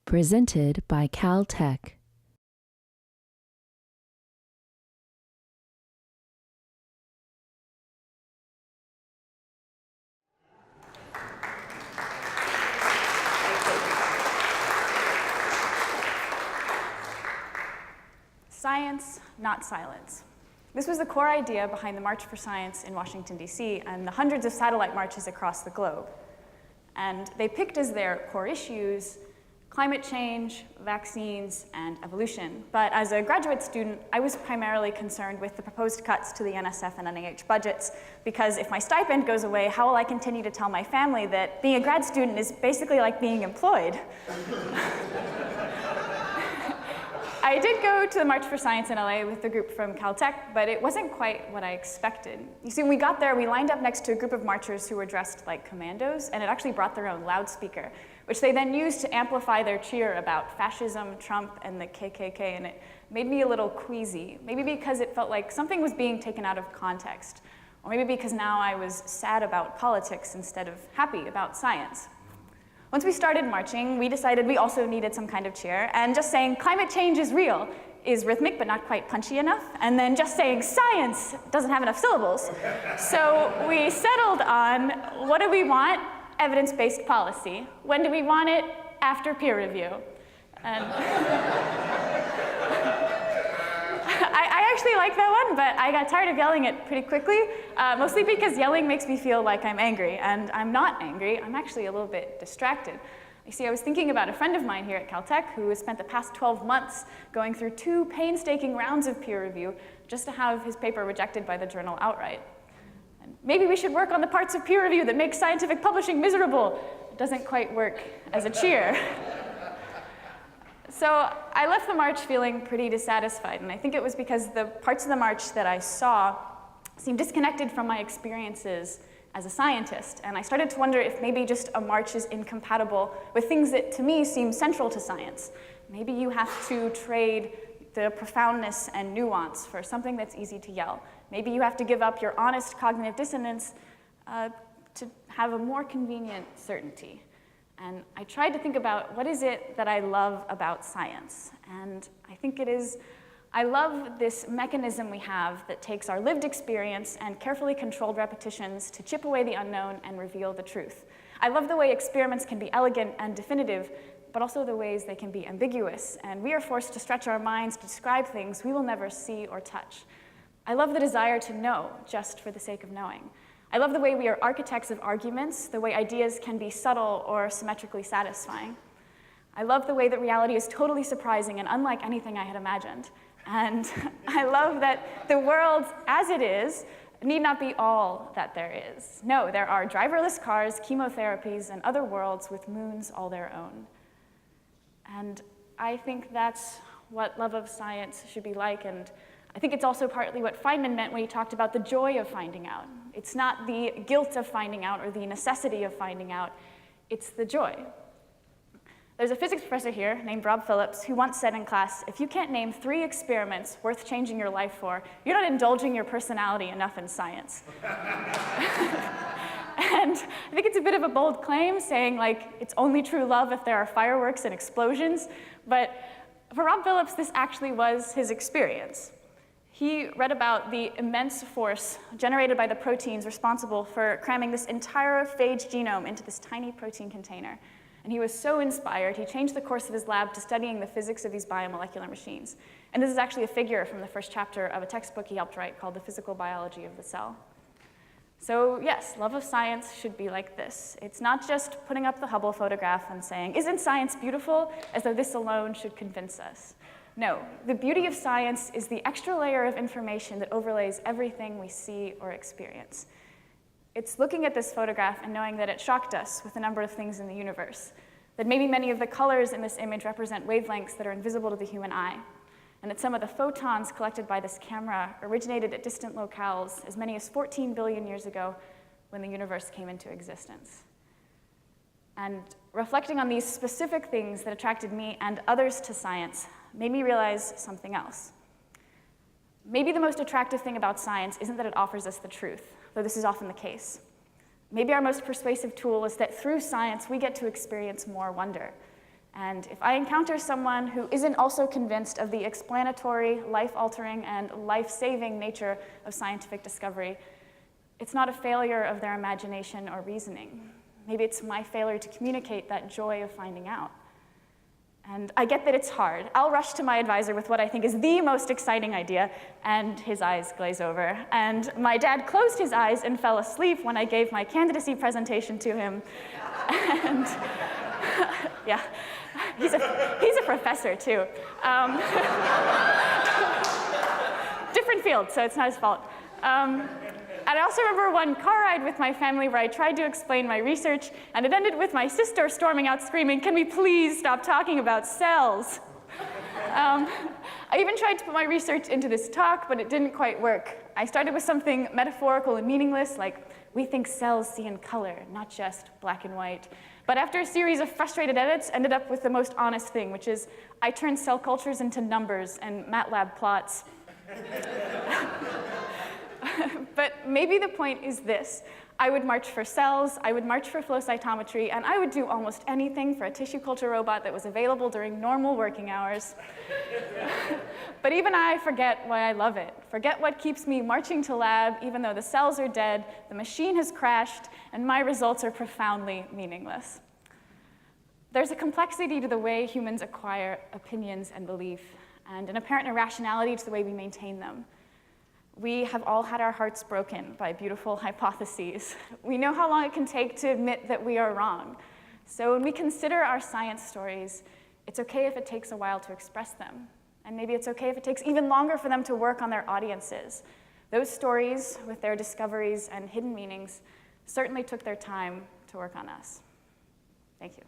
Presented by Caltech. Science, not silence. This was the core idea behind the March for Science in Washington, D.C., and the hundreds of satellite marches across the globe. And they picked as their core issues climate change, vaccines, and evolution. But as a graduate student, I was primarily concerned with the proposed cuts to the NSF and NIH budgets, because if my stipend goes away, how will I continue to tell my family that being a grad student is basically like being employed? I did go to the March for Science in LA with a group from Caltech, but it wasn't quite what I expected. You see, when we got there, we lined up next to a group of marchers who were dressed like commandos, and had actually brought their own loudspeaker, which they then used to amplify their cheer about fascism, Trump, and the KKK, and it made me a little queasy. Maybe because it felt like something was being taken out of context, or maybe because now I was sad about politics instead of happy about science. Once we started marching, we decided we also needed some kind of cheer, and just saying climate change is real is rhythmic but not quite punchy enough, and then just saying science doesn't have enough syllables. So we settled on, what do we want? Evidence-based policy. When do we want it? After peer review. And I actually like that one, but I got tired of yelling it pretty quickly, mostly because yelling makes me feel like I'm angry, and I'm not angry. I'm actually a little bit distracted. You see, I was thinking about a friend of mine here at Caltech who has spent the past 12 months going through 2 painstaking rounds of peer review just to have his paper rejected by the journal outright. And maybe we should work on the parts of peer review that make scientific publishing miserable. It doesn't quite work as a cheer. So I left the march feeling pretty dissatisfied, and I think it was because the parts of the march that I saw seemed disconnected from my experiences as a scientist, and I started to wonder if maybe just a march is incompatible with things that to me seem central to science. Maybe you have to trade the profoundness and nuance for something that's easy to yell. Maybe you have to give up your honest cognitive dissonance to have a more convenient certainty. And I tried to think about what is it that I love about science. And I think it is, I love this mechanism we have that takes our lived experience and carefully controlled repetitions to chip away the unknown and reveal the truth. I love the way experiments can be elegant and definitive, but also the ways they can be ambiguous. And we are forced to stretch our minds to describe things we will never see or touch. I love the desire to know just for the sake of knowing. I love the way we are architects of arguments, the way ideas can be subtle or symmetrically satisfying. I love the way that reality is totally surprising and unlike anything I had imagined. And I love that the world as it is need not be all that there is. No, there are driverless cars, chemotherapies, and other worlds with moons all their own. And I think that's what love of science should be like, and I think it's also partly what Feynman meant when he talked about the joy of finding out. It's not the guilt of finding out or the necessity of finding out, it's the joy. There's a physics professor here named Rob Phillips who once said in class, if you can't name 3 experiments worth changing your life for, you're not indulging your personality enough in science. And I think it's a bit of a bold claim saying like, it's only true love if there are fireworks and explosions, but for Rob Phillips, this actually was his experience. He read about the immense force generated by the proteins responsible for cramming this entire phage genome into this tiny protein container. And he was so inspired, he changed the course of his lab to studying the physics of these biomolecular machines. And this is actually a figure from the first chapter of a textbook he helped write called The Physical Biology of the Cell. So yes, love of science should be like this. It's not just putting up the Hubble photograph and saying, isn't science beautiful, as though this alone should convince us. No, the beauty of science is the extra layer of information that overlays everything we see or experience. It's looking at this photograph and knowing that it shocked us with the number of things in the universe, that maybe many of the colors in this image represent wavelengths that are invisible to the human eye, and that some of the photons collected by this camera originated at distant locales as many as 14 billion years ago when the universe came into existence. And reflecting on these specific things that attracted me and others to science made me realize something else. Maybe the most attractive thing about science isn't that it offers us the truth, though this is often the case. Maybe our most persuasive tool is that through science, we get to experience more wonder. And if I encounter someone who isn't also convinced of the explanatory, life-altering, and life-saving nature of scientific discovery, it's not a failure of their imagination or reasoning. Maybe it's my failure to communicate that joy of finding out. And I get that it's hard. I'll rush to my advisor with what I think is the most exciting idea, and his eyes glaze over. And my dad closed his eyes and fell asleep when I gave my candidacy presentation to him. And yeah, he's a professor too. Different field, so it's not his fault. And I also remember one car ride with my family where I tried to explain my research, and it ended with my sister storming out screaming, "Can we please stop talking about cells?" I even tried to put my research into this talk, but it didn't quite work. I started with something metaphorical and meaningless, like, we think cells see in color, not just black and white. But after a series of frustrated edits, ended up with the most honest thing, which is I turned cell cultures into numbers and MATLAB plots. But maybe the point is this. I would march for cells, I would march for flow cytometry, and I would do almost anything for a tissue culture robot that was available during normal working hours. But even I forget why I love it, forget what keeps me marching to lab, even though the cells are dead, the machine has crashed, and my results are profoundly meaningless. There's a complexity to the way humans acquire opinions and belief, and an apparent irrationality to the way we maintain them. We have all had our hearts broken by beautiful hypotheses. We know how long it can take to admit that we are wrong. So when we consider our science stories, it's okay if it takes a while to express them. And maybe it's okay if it takes even longer for them to work on their audiences. Those stories, with their discoveries and hidden meanings, certainly took their time to work on us. Thank you.